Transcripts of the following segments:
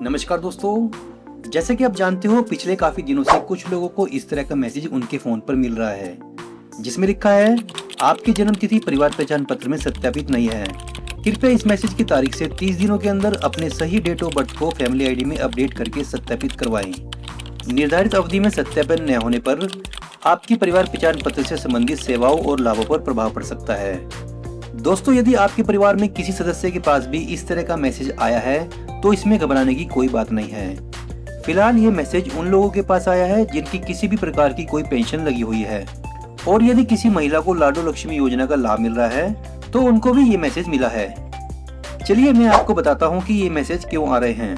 नमस्कार दोस्तों, जैसे कि आप जानते हो पिछले काफी दिनों से कुछ लोगों को इस तरह का मैसेज उनके फोन पर मिल रहा है जिसमें लिखा है आपकी जन्म तिथि परिवार पहचान पत्र में सत्यापित नहीं है। कृपया इस मैसेज की तारीख से 30 दिनों के अंदर अपने सही डेट ऑफ बर्थ को फैमिली आईडी में अपडेट करके सत्यापित करवाएं। निर्धारित अवधि में सत्यापन न होने पर आपकी परिवार पहचान पत्र से संबंधित सेवाओं और लाभों पर प्रभाव पड़ सकता है। दोस्तों, यदि आपके परिवार में किसी सदस्य के पास भी इस तरह का मैसेज आया है तो इसमें घबराने की कोई बात नहीं है। फिलहाल ये मैसेज उन लोगों के पास आया है जिनकी किसी भी प्रकार की कोई पेंशन लगी हुई है, और यदि किसी महिला को लाडो लक्ष्मी योजना का लाभ मिल रहा है तो उनको भी ये मैसेज मिला है। चलिए मैं आपको बताता हूँ कि ये मैसेज क्यों आ रहे हैं।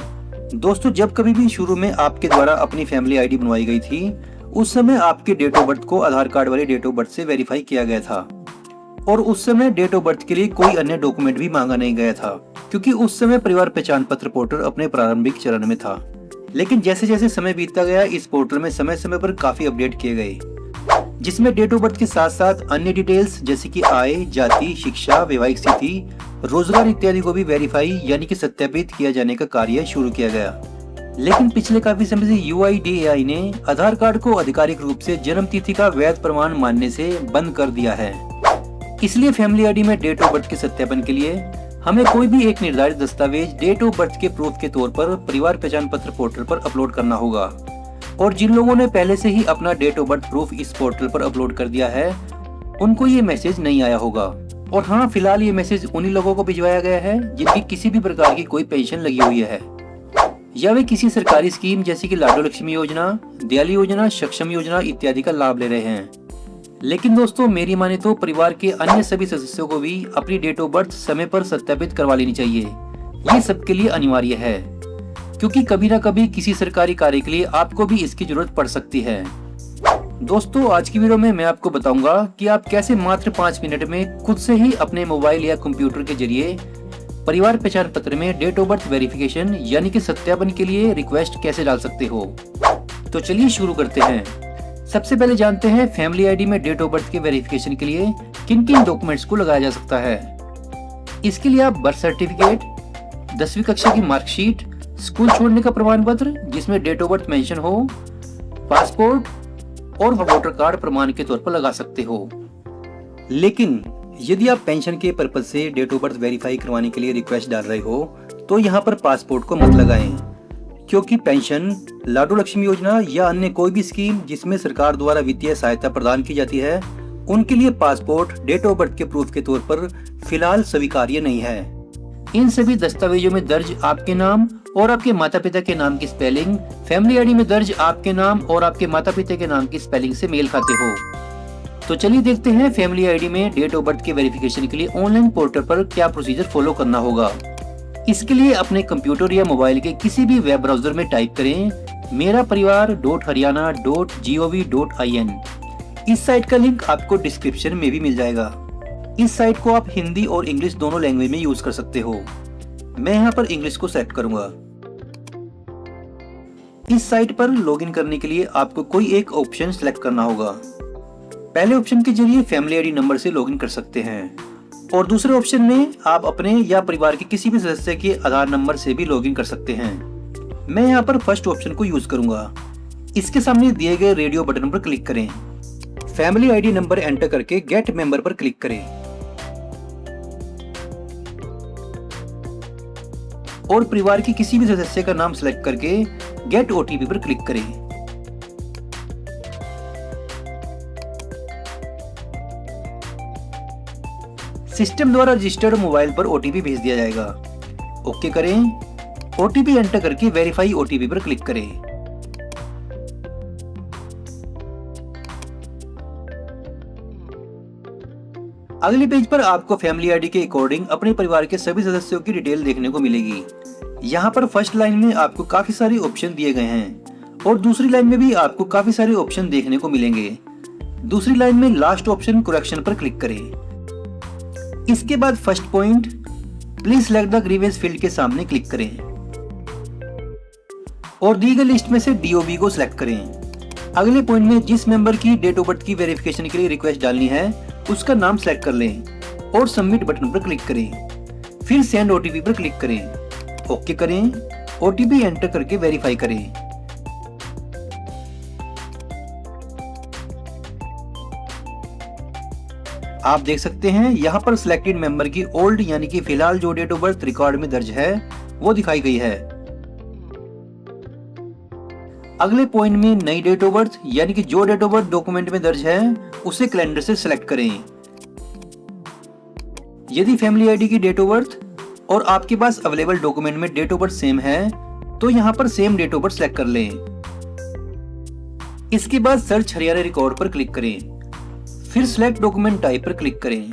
दोस्तों, जब कभी भी शुरू में आपके द्वारा अपनी फैमिली आईडी बनवाई गई थी उस समय आपके डेट ऑफ बर्थ को आधार कार्ड वाले डेट ऑफ बर्थ से वेरीफाई किया गया था, और उस समय डेट ऑफ बर्थ के लिए कोई अन्य डॉक्यूमेंट भी मांगा नहीं गया था, क्योंकि उस समय परिवार पहचान पत्र पोर्टल अपने प्रारंभिक चरण में था। लेकिन जैसे जैसे समय बीतता गया इस पोर्टल में समय समय पर काफी अपडेट किए गए, जिसमें डेट ऑफ बर्थ के साथ साथ अन्य डिटेल्स जैसे कि आय, जाति, शिक्षा, वैवाहिक स्थिति, रोजगार इत्यादि को भी वेरीफाई यानी कि सत्यापित किया जाने का कार्य शुरू किया गया। लेकिन पिछले काफी समय से UIDAI ने आधार कार्ड को आधिकारिक रूप से जन्म तिथि का वैध प्रमाण मानने से बंद कर दिया है। इसलिए फैमिली आईडी में डेट ऑफ बर्थ के सत्यापन के लिए हमें कोई भी एक निर्धारित दस्तावेज डेट ऑफ बर्थ के प्रूफ के तौर पर परिवार पहचान पत्र पोर्टल पर अपलोड करना होगा। और जिन लोगों ने पहले से ही अपना डेट ऑफ बर्थ प्रूफ इस पोर्टल पर अपलोड कर दिया है उनको ये मैसेज नहीं आया होगा। और हाँ, फिलहाल ये मैसेज उन्हीं लोगों को भिजवाया गया है जिनकी किसी भी प्रकार की कोई पेंशन लगी हुई है, या वे किसी सरकारी स्कीम जैसे कि लाडो लक्ष्मी योजना, दयाली योजना, सक्षम योजना इत्यादि का लाभ ले रहे हैं। लेकिन दोस्तों, मेरी माने तो परिवार के अन्य सभी सदस्यों को भी अपनी डेट ऑफ बर्थ समय पर सत्यापित करवा लेनी चाहिए। ये सबके लिए अनिवार्य है, क्योंकि कभी ना कभी किसी सरकारी कार्य के लिए आपको भी इसकी जरूरत पड़ सकती है। दोस्तों, आज की वीडियो में मैं आपको बताऊंगा कि आप कैसे मात्र 5 मिनट में खुद से ही अपने मोबाइल या कंप्यूटर के जरिए परिवार पहचान पत्र में डेट ऑफ बर्थ वेरिफिकेशन यानी कि सत्यापन के लिए रिक्वेस्ट कैसे डाल सकते हो। तो चलिए शुरू करते हैं। सबसे पहले जानते हैं फैमिली आईडी में डेट ऑफ बर्थ के वेरिफिकेशन के लिए किन किन डॉक्यूमेंट्स को लगाया जा सकता है। इसके लिए आप बर्थ सर्टिफिकेट, 10वीं कक्षा की मार्कशीट, स्कूल छोड़ने का प्रमाण पत्र जिसमें डेट ऑफ बर्थ मेंशन हो, पासपोर्ट और वोटर कार्ड प्रमाण के तौर पर लगा सकते हो। लेकिन यदि आप पेंशन के पर्पज से डेट ऑफ बर्थ वेरीफाई करवाने के लिए रिक्वेस्ट डाल रहे हो तो यहाँ पर पासपोर्ट को मत लगाएं, क्योंकि पेंशन, लाडो लक्ष्मी योजना या अन्य कोई भी स्कीम जिसमें सरकार द्वारा वित्तीय सहायता प्रदान की जाती है उनके लिए पासपोर्ट डेट ऑफ बर्थ के प्रूफ के तौर पर फिलहाल स्वीकार्य नहीं है। इन सभी दस्तावेजों में दर्ज आपके नाम और आपके माता पिता के नाम की स्पेलिंग फैमिली आईडी में दर्ज आपके नाम और आपके माता पिता के नाम की स्पेलिंग से मेल खाते हो। तो चलिए देखते हैं फैमिली आईडी में डेट ऑफ बर्थ के वेरिफिकेशन के लिए ऑनलाइन पोर्टल पर क्या प्रोसीजर फॉलो करना होगा। इसके लिए अपने कंप्यूटर या मोबाइल के किसी भी वेब ब्राउजर में टाइप करें meraParivar.haryana.gov.in। इस साइट का लिंक आपको डिस्क्रिप्शन में भी मिल जाएगा। इस साइट को आप हिंदी और इंग्लिश दोनों लैंग्वेज में यूज कर सकते हो। मैं यहाँ पर इंग्लिश को सेलेक्ट करूंगा। इस साइट पर लॉगिन करने के लिए आपको कोई एक ऑप्शन सेलेक्ट करना होगा। पहले ऑप्शन के जरिए फैमिली आईडी नंबर से लॉगिन कर सकते हैं, और दूसरे ऑप्शन में आप अपने या परिवार के किसी भी सदस्य के आधार नंबर से भी लॉगिन कर सकते हैं। मैं यहाँ पर फर्स्ट ऑप्शन को यूज करूंगा। इसके सामने दिए गए रेडियो बटन पर क्लिक करें। फैमिली आईडी नंबर एंटर करके गेट मेंबर पर क्लिक करें और परिवार के किसी भी सदस्य का नाम सेलेक्ट करके गेट OTP पर क्लिक करें। सिस्टम द्वारा रजिस्टर्ड मोबाइल पर OTP भेज दिया जाएगा। ओके करें। OTP एंटर करके वेरीफाई OTP पर क्लिक करें। अगले पेज पर आपको फैमिली आईडी के अकॉर्डिंग अपने परिवार के सभी सदस्यों की डिटेल देखने को मिलेगी। यहाँ पर फर्स्ट लाइन में आपको काफी सारे ऑप्शन दिए गए हैं और दूसरी लाइन में भी आपको काफी सारे ऑप्शन देखने को मिलेंगे। दूसरी लाइन में लास्ट ऑप्शन करेक्शन पर क्लिक करें। इसके बाद first point please select the grievance field के सामने क्लिक करें और दी गई लिस्ट में से DOB को सिलेक्ट करें। अगले पॉइंट में जिस मेंबर की डेट ऑफ बर्थ की वेरिफिकेशन के लिए रिक्वेस्ट डालनी है उसका नाम सेलेक्ट कर लें और सबमिट बटन पर क्लिक करें। फिर सेंड OTP पर क्लिक करें। ओके करें। OTP एंटर करके वेरीफाई करें। आप देख सकते हैं यहाँ पर सिलेक्टेड मेंबर की ओल्ड यानी कि फिलहाल जो डेट ऑफ बर्थ रिकॉर्ड में दर्ज है वो दिखाई गई है। अगले पॉइंट में नई डेट ऑफ बर्थ यानी कि जो डेट ऑफ बर्थ डॉक्यूमेंट में दर्ज है उसे कैलेंडर से सिलेक्ट करें। यदि फैमिली आईडी की डेट ऑफ बर्थ और आपके पास अवेलेबल डॉक्यूमेंट में डेट ऑफ बर्थ सेम है तो यहाँ पर same date of birth select कर लें। इसके बाद सर्च हरियाणा रिकॉर्ड पर क्लिक करें, फिर सिलेक्ट डॉक्यूमेंट टाइप पर क्लिक करें।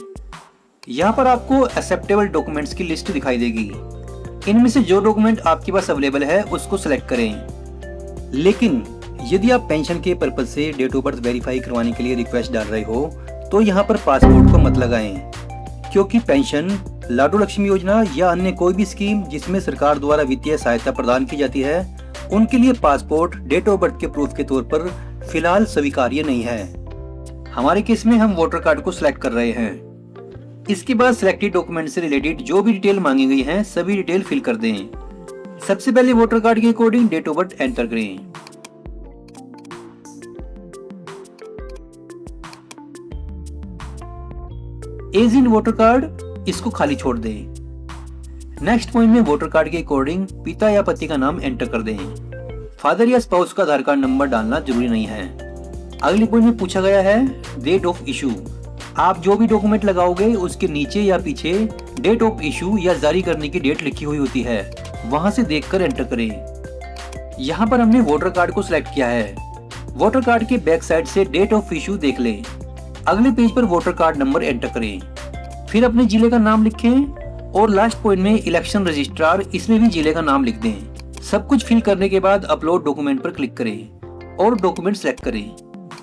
यहाँ पर आपको एक्सेप्टेबल डॉक्यूमेंट्स की लिस्ट दिखाई देगी। इनमें से जो डॉक्यूमेंट आपके पास अवेलेबल है उसको सिलेक्ट करें। लेकिन यदि आप पेंशन के पर्पज से डेट ऑफ बर्थ वेरीफाई करवाने के लिए रिक्वेस्ट डाल रहे हो तो यहाँ पर पासपोर्ट को मत लगाएं, क्योंकि पेंशन, लाडू लक्ष्मी योजना या अन्य कोई भी स्कीम जिसमें सरकार द्वारा वित्तीय सहायता प्रदान की जाती है उनके लिए पासपोर्ट डेट ऑफ बर्थ के प्रूफ के तौर पर फिलहाल स्वीकार्य नहीं है। हमारे केस में हम वोटर कार्ड को सिलेक्ट कर रहे हैं। इसके बाद सिलेक्टेड डॉक्यूमेंट से रिलेटेड जो भी डिटेल मांगी गई है सभी डिटेल फिल कर दें। सबसे पहले वोटर कार्ड के according date of birth enter करें। एज इन वोटर कार्ड इसको खाली छोड़ दें। नेक्स्ट पॉइंट में वोटर कार्ड के अकॉर्डिंग पिता या पति का नाम एंटर कर दें। फादर या स्पाउस का आधार कार्ड नंबर डालना जरूरी नहीं है। अगले पॉइंट में पूछा गया है डेट ऑफ इशू। आप जो भी डॉक्यूमेंट लगाओगे उसके नीचे या पीछे डेट ऑफ इशू या जारी करने की डेट लिखी हुई होती है, वहां से देखकर एंटर करें। यहाँ पर हमने वोटर कार्ड को सिलेक्ट किया है। वोटर कार्ड के बैक साइड से डेट ऑफ इशू देख लें। अगले पेज पर वोटर कार्ड नंबर एंटर करें, फिर अपने जिले का नाम लिखें और लास्ट पॉइंट में इलेक्शन रजिस्ट्रार, इसमें भी जिले का नाम लिख दें। सब कुछ फिल करने के बाद अपलोड डॉक्यूमेंट पर क्लिक करें और डॉक्यूमेंट सेलेक्ट करें।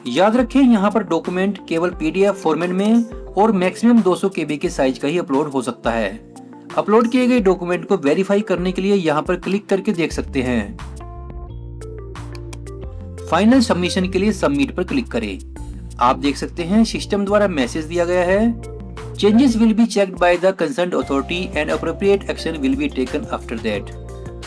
याद रखें यहाँ पर डॉक्यूमेंट केवल PDF फॉर्मेट में और मैक्सिमम 200 KB के साइज का ही अपलोड हो सकता है। अपलोड किए गए डॉक्यूमेंट को वेरीफाई करने के लिए यहाँ पर क्लिक करके देख सकते हैं। फाइनल सबमिशन के लिए सबमिट पर क्लिक करें। आप देख सकते हैं सिस्टम द्वारा मैसेज दिया गया है, changes will be checked by the concerned authority and appropriate action will be taken after that.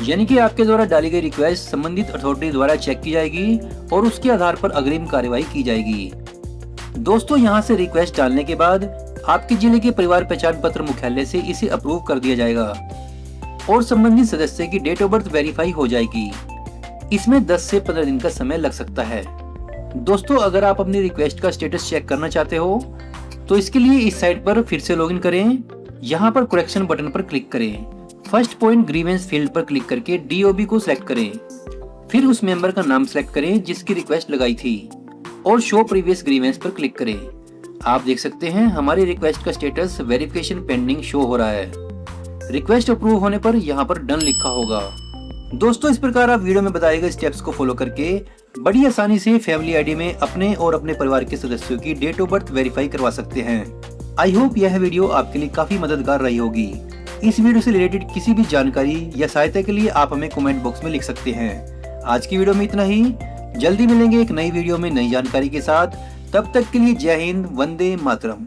यानी कि आपके द्वारा डाली गई रिक्वेस्ट संबंधित अथॉरिटी द्वारा चेक की जाएगी और उसके आधार पर अग्रिम कार्रवाई की जाएगी। दोस्तों, यहाँ से रिक्वेस्ट डालने के बाद आपके जिले के परिवार पहचान पत्र मुख्यालय से इसे अप्रूव कर दिया जाएगा और संबंधित सदस्य की डेट ऑफ बर्थ वेरीफाई हो जाएगी। इसमें 10 से 15 दिन का समय लग सकता है। दोस्तों, अगर आप अपनी रिक्वेस्ट का स्टेटस चेक करना चाहते हो तो इसके लिए इस साइट पर फिर से लॉगिन करें। यहाँ पर करेक्शन बटन पर क्लिक करें। फर्स्ट पॉइंट ग्रीवेंस फील्ड पर क्लिक करके DOB को सिलेक्ट करें, फिर उस मेंबर का नाम सिलेक्ट करें जिसकी रिक्वेस्ट लगाई थी और शो प्रीवियस ग्रीवेंस पर क्लिक करें। आप देख सकते हैं हमारी रिक्वेस्ट का स्टेटस वेरिफिकेशन पेंडिंग शो हो रहा है। रिक्वेस्ट अप्रूव होने पर यहाँ पर डन लिखा होगा। दोस्तों, इस प्रकार आप वीडियो में बताए गए स्टेप्स को फॉलो करके बड़ी आसानी से फैमिली आईडी में अपने और अपने परिवार के सदस्यों की डेट ऑफ बर्थ वेरीफाई करवा सकते हैं। आई होप यह वीडियो आपके लिए काफी मददगार रही होगी। इस वीडियो से रिलेटेड किसी भी जानकारी या सहायता के लिए आप हमें कमेंट बॉक्स में लिख सकते हैं। आज की वीडियो में इतना ही। जल्दी मिलेंगे एक नई वीडियो में नई जानकारी के साथ। तब तक के लिए जय हिंद, वंदे मातरम।